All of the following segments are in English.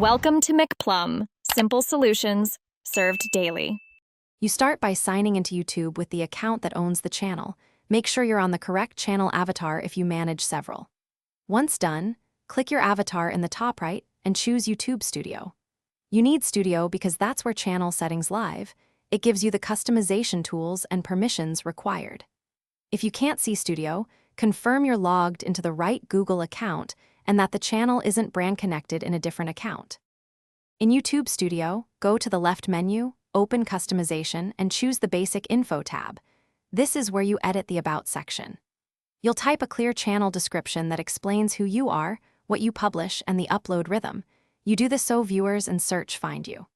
Welcome to McPlum, simple solutions served daily. You start by signing into YouTube with the account that owns the channel. Make sure you're on the correct channel avatar if you manage several. Once done, click your avatar in the top right and choose YouTube Studio. You need Studio because that's where channel settings live. It gives you the customization tools and permissions required. If you can't see Studio, confirm you're logged into the right Google account and that the channel isn't brand connected in a different account. In YouTube Studio, go to the left menu, open Customization, and choose the Basic Info tab. This is where you edit the About section. You'll type a clear channel description that explains who you are, what you publish, and the upload rhythm. You do this so viewers and search find you.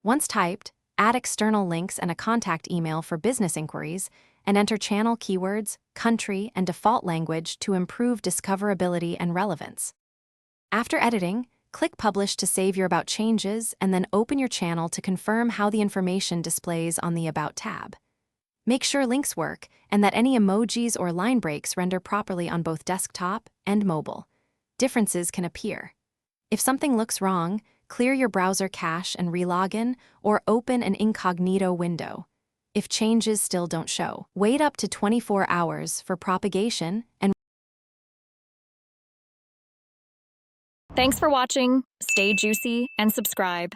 Once typed, add external links and a contact email for business inquiries, and enter channel keywords, country, and default language to improve discoverability and relevance. After editing, click Publish to save your About changes, and then open your channel to confirm how the information displays on the About tab. Make sure links work and that any emojis or line breaks render properly on both desktop and mobile. Differences can appear. If something looks wrong, clear your browser cache and re-login, or open an incognito window. If changes still don't show, wait up to 24 hours for propagation and Thanks for watching. Stay juicy and subscribe.